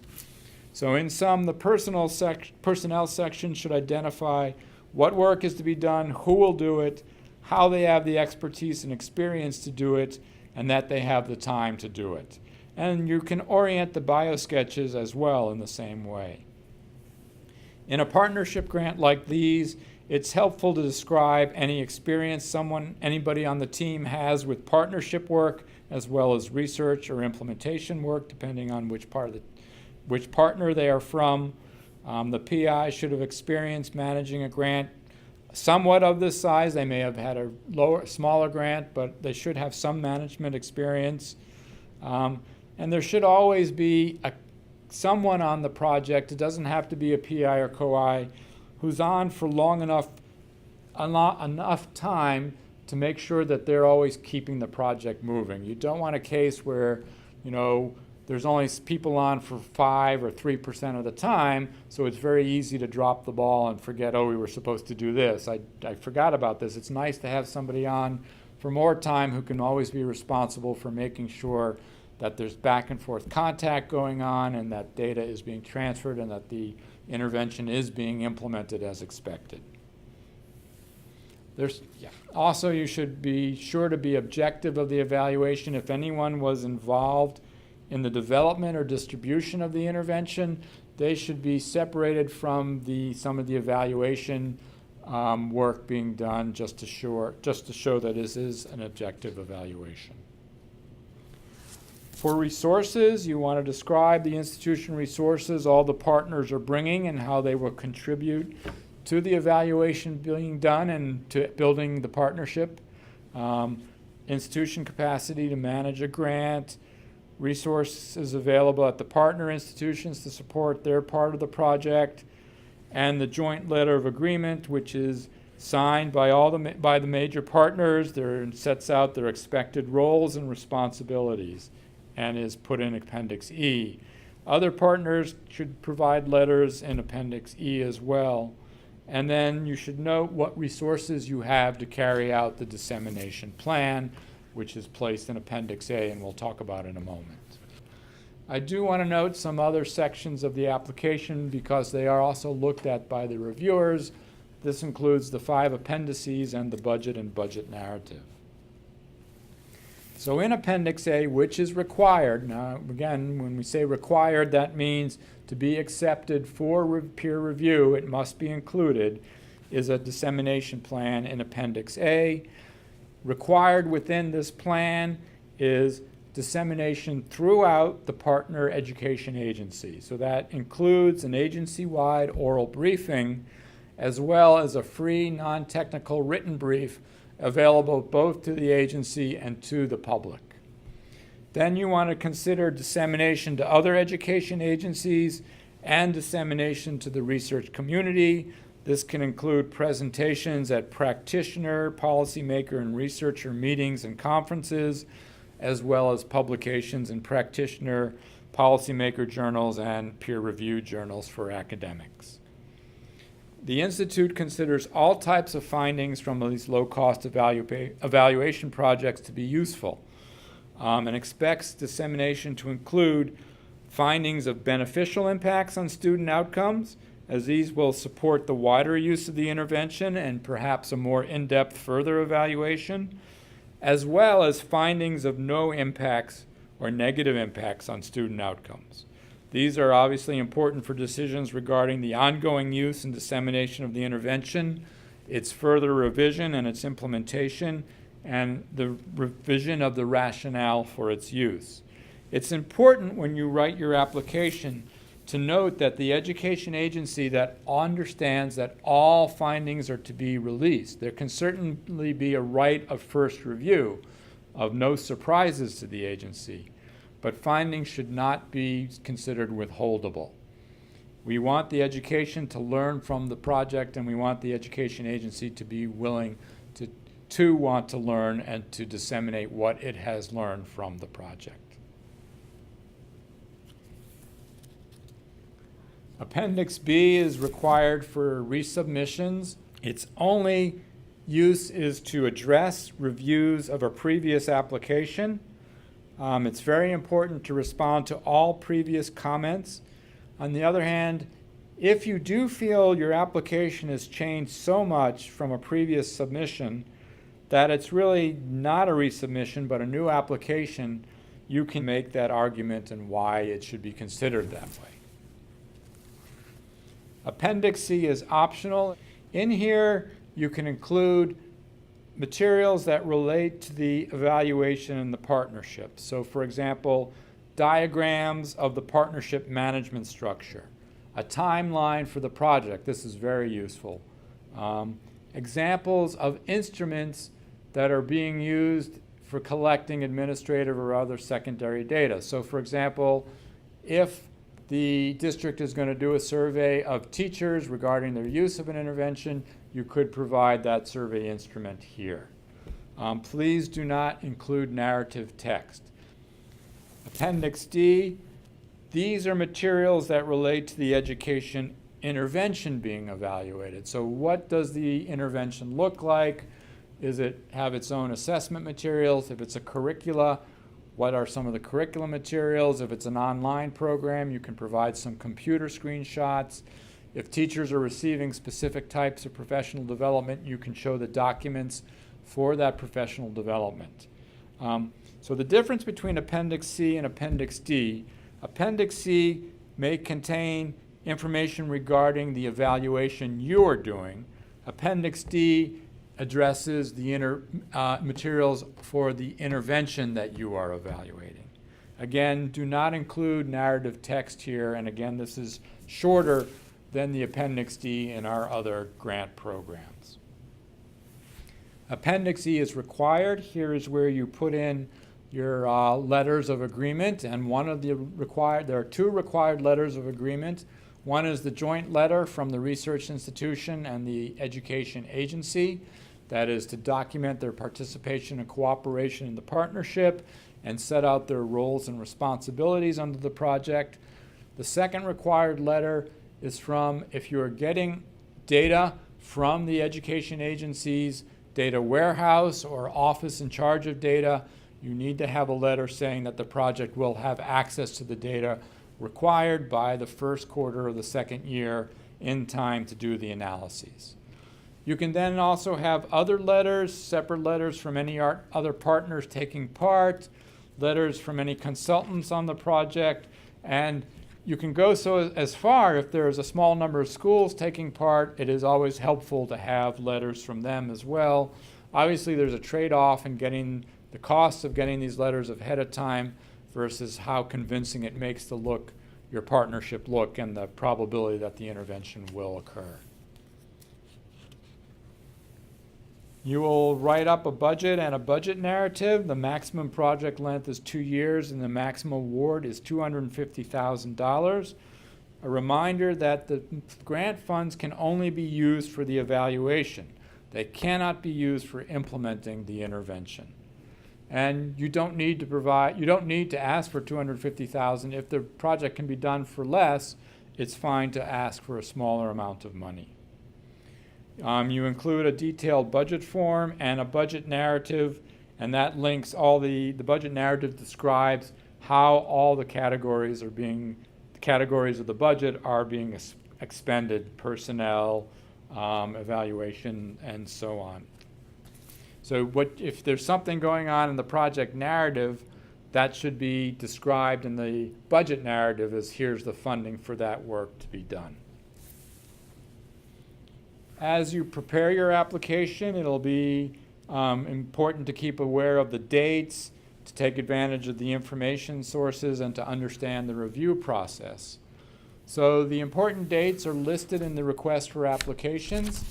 So in sum, the personnel section should identify what work is to be done, who will do it, how they have the expertise and experience to do it, and that they have the time to do it. And you can orient the biosketches as well in the same way. In a partnership grant like these, it's helpful to describe any experience anybody on the team has with partnership work, as well as research or implementation work, depending on which partner they are from. The PI should have experience managing a grant somewhat of this size. They may have had a smaller grant, but they should have some management experience. And there should always be someone on the project. It doesn't have to be a PI or co-I who's on for enough time to make sure that they're always keeping the project moving. You don't want a case where, there's only people on for 5 or 3% of the time, so it's very easy to drop the ball and forget, we were supposed to do this. I forgot about this. It's nice to have somebody on for more time who can always be responsible for making sure that there's back and forth contact going on and that data is being transferred and that the intervention is being implemented as expected. Also, you should be sure to be objective of the evaluation. If anyone was involved in the development or distribution of the intervention, they should be separated from some of the evaluation work being done just to show that this is an objective evaluation. For resources, you want to describe the institution resources all the partners are bringing and how they will contribute to the evaluation being done and to building the partnership. Institution capacity to manage a grant, resources available at the partner institutions to support their part of the project, and the joint letter of agreement, which is signed by by the major partners. It sets out their expected roles and responsibilities and is put in Appendix E. Other partners should provide letters in Appendix E as well. And then you should note what resources you have to carry out the dissemination plan, which is placed in Appendix A, and we'll talk about in a moment. I do want to note some other sections of the application because they are also looked at by the reviewers. This includes the 5 appendices and the budget and budget narrative. So in Appendix A, which is required, now again, when we say required, that means to be accepted for peer review, it must be included, is a dissemination plan in Appendix A. Required within this plan is dissemination throughout the partner education agency. So that includes an agency-wide oral briefing as well as a free non-technical written brief available both to the agency and to the public. Then you want to consider dissemination to other education agencies and dissemination to the research community. This can include presentations at practitioner, policymaker, and researcher meetings and conferences, as well as publications in practitioner, policymaker journals, and peer-reviewed journals for academics. The Institute considers all types of findings from these low-cost evaluation projects to be useful and expects dissemination to include findings of beneficial impacts on student outcomes, as these will support the wider use of the intervention and perhaps a more in-depth further evaluation, as well as findings of no impacts or negative impacts on student outcomes. These are obviously important for decisions regarding the ongoing use and dissemination of the intervention, its further revision and its implementation, and the revision of the rationale for its use. It's important when you write your application to note that the education agency that understands that all findings are to be released. There can certainly be a right of first review of no surprises to the agency, but findings should not be considered withholdable. We want the education to learn from the project, and we want the education agency to be willing to want to learn and to disseminate what it has learned from the project. Appendix B is required for resubmissions. Its only use is to address reviews of a previous application. It's very important to respond to all previous comments. On the other hand, if you do feel your application has changed so much from a previous submission that it's really not a resubmission but a new application, you can make that argument and why it should be considered that way. Appendix C is optional. In here, you can include materials that relate to the evaluation and the partnership. So, for example, diagrams of the partnership management structure, a timeline for the project. This is very useful. Examples of instruments that are being used for collecting administrative or other secondary data. So, for example, if the district is going to do a survey of teachers regarding their use of an intervention, you could provide that survey instrument here. Please do not include narrative text. Appendix D, these are materials that relate to the education intervention being evaluated. So what does the intervention look like? Does it have its own assessment materials? If it's a curricula, what are some of the curriculum materials? If it's an online program, you can provide some computer screenshots. If teachers are receiving specific types of professional development, you can show the documents for that professional development. So the difference between Appendix C and Appendix D, Appendix C may contain information regarding the evaluation you are doing. Appendix D addresses the materials for the intervention that you are evaluating. Again, do not include narrative text here, and again, this is shorter than the Appendix D in our other grant programs. Appendix E is required. Here is where you put in your letters of agreement, and there are two required letters of agreement. One is the joint letter from the research institution and the education agency. That is to document their participation and cooperation in the partnership and set out their roles and responsibilities under the project. The second required letter is from, if you are getting data from the education agency's data warehouse or office in charge of data, you need to have a letter saying that the project will have access to the data required by the first quarter of the second year in time to do the analyses. You can then also have other letters, separate letters from any other partners taking part, letters from any consultants on the project, and you can go as far if there is a small number of schools taking part, it is always helpful to have letters from them as well. Obviously, there's a trade-off in getting the cost of getting these letters ahead of time versus how convincing it makes your partnership look and the probability that the intervention will occur. You will write up a budget and a budget narrative. The maximum project length is 2 years and the maximum award is $250,000. A reminder that the grant funds can only be used for the evaluation. They cannot be used for implementing the intervention. And you don't need to ask for $250,000. If the project can be done for less, it's fine to ask for a smaller amount of money. You include a detailed budget form and a budget narrative, and that links the budget narrative describes how all the categories of the budget are being expended, personnel, evaluation, and so on. So if there's something going on in the project narrative, that should be described in the budget narrative as here's the funding for that work to be done. As you prepare your application, it'll be important to keep aware of the dates, to take advantage of the information sources, and to understand the review process. So the important dates are listed in the request for applications.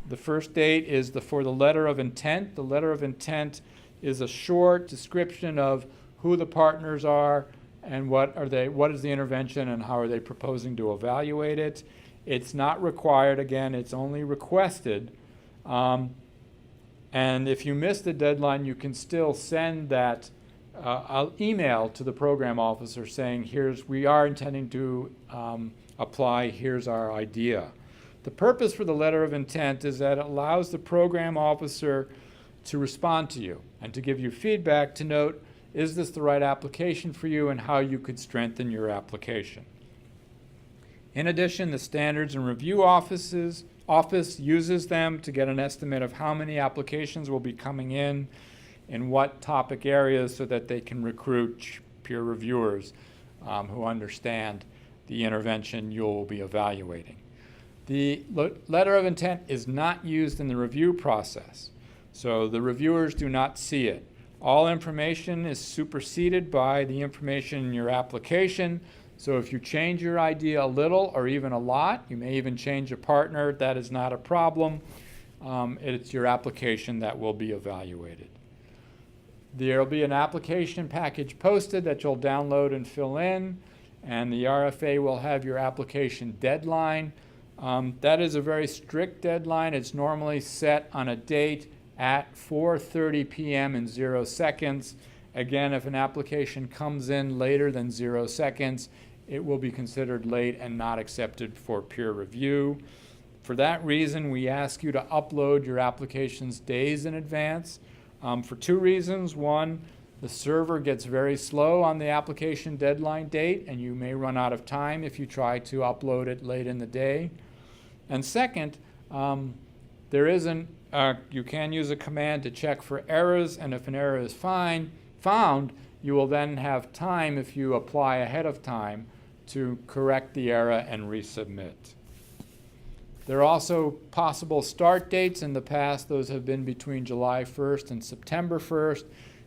The first date is for the letter of intent. The letter of intent is a short description of who the partners are and what is the intervention and how are they proposing to evaluate it. It's not required, again, it's only requested. And if you miss the deadline, you can still send that email to the program officer saying, we are intending to apply, here's our idea. The purpose for the letter of intent is that it allows the program officer to respond to you and to give you feedback to note, is this the right application for you and how you could strengthen your application. In addition, the Standards and Review Office uses them to get an estimate of how many applications will be coming in what topic areas so that they can recruit peer reviewers who understand the intervention you'll be evaluating. The letter of intent is not used in the review process, so the reviewers do not see it. All information is superseded by the information in your application, so if you change your idea a little or even a lot, you may even change a partner, that is not a problem. It's your application that will be evaluated. There will be an application package posted that you'll download and fill in, and the RFA will have your application deadline. That is a very strict deadline. It's normally set on a date at 4:30 p.m. in 0 seconds. Again, if an application comes in later than 0 seconds, it will be considered late and not accepted for peer review. For that reason, we ask you to upload your applications days in advance for two reasons. One, the server gets very slow on the application deadline date, and you may run out of time if you try to upload it late in the day. And second, you can use a command to check for errors, and if an error is found, you will then have time, if you apply ahead of time, to correct the error and resubmit. There are also possible start dates in the past. Those have been between July 1st and September 1st.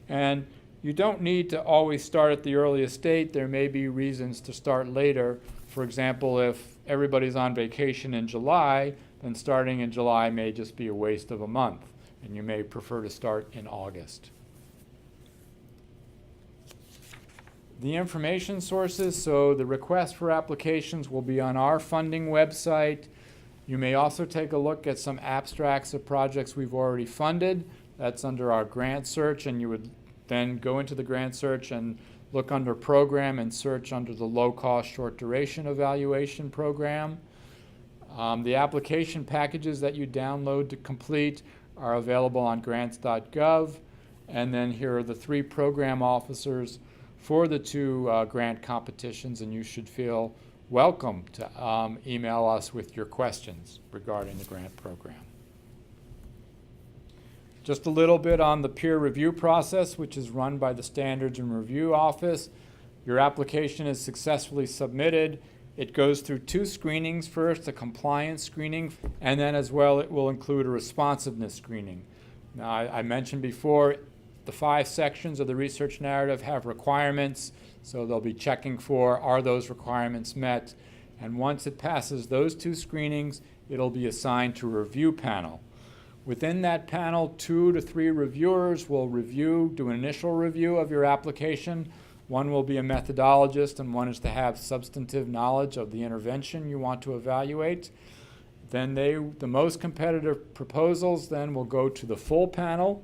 And you don't need to always start at the earliest date. There may be reasons to start later. For example, if everybody's on vacation in July, then starting in July may just be a waste of a month, and you may prefer to start in August. The information sources, so the request for applications will be on our funding website. You may also take a look at some abstracts of projects we've already funded. That's under our grant search, and you would then go into the grant search and look under program and search under the low-cost short duration evaluation program. The application packages that you download to complete are available on grants.gov, and then here are the 3 program officers for the 2 grant competitions, and you should feel welcome to email us with your questions regarding the grant program. Just a little bit on the peer review process, which is run by the Standards and Review Office. Your application is successfully submitted. It goes through 2 screenings first, a compliance screening, and then as well it will include a responsiveness screening. Now, I mentioned before, the 5 sections of the research narrative have requirements, so they'll be checking for, are those requirements met? And once it passes those 2 screenings, it'll be assigned to a review panel. Within that panel, 2 to 3 reviewers will do an initial review of your application. One will be a methodologist, and one is to have substantive knowledge of the intervention you want to evaluate. Then the most competitive proposals then will go to the full panel.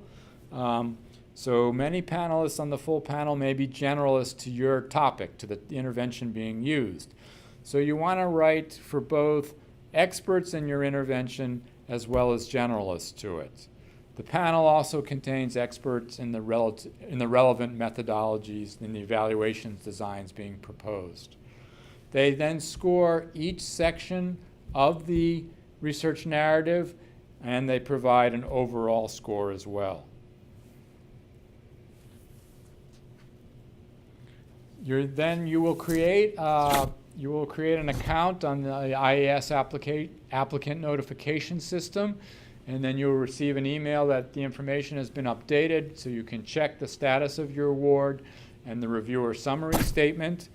So many panelists on the full panel may be generalists to your topic, to the intervention being used. So you want to write for both experts in your intervention as well as generalists to it. The panel also contains experts in the relevant methodologies in the evaluations designs being proposed. They then score each section of the research narrative, and they provide an overall score as well. You will create an account on the IES applicant notification system, and then you'll receive an email that the information has been updated, so you can check the status of your award and the reviewer summary statement.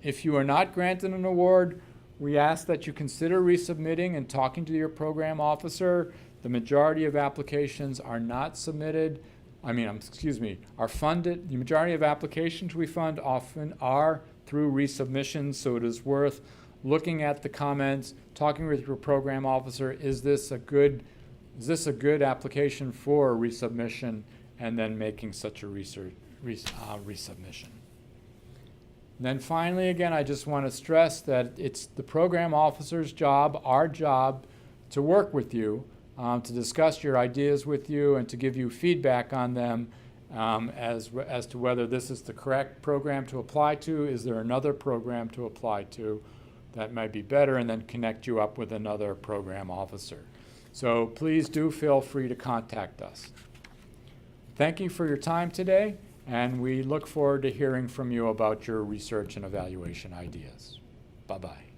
If you are not granted an award, we ask that you consider resubmitting and talking to your program officer. The majority of applications are not submitted. Are funded. The majority of applications we fund often are through resubmissions, so it is worth looking at the comments, talking with your program officer. Is this a good application for a resubmission, and then making such a resubmission. And then finally, again, I just want to stress that it's the program officer's job, our job, to work with you, to discuss your ideas with you, and to give you feedback on them as to whether this is the correct program to apply to, is there another program to apply to that might be better, and then connect you up with another program officer. So please do feel free to contact us. Thank you for your time today, and we look forward to hearing from you about your research and evaluation ideas. Bye-bye.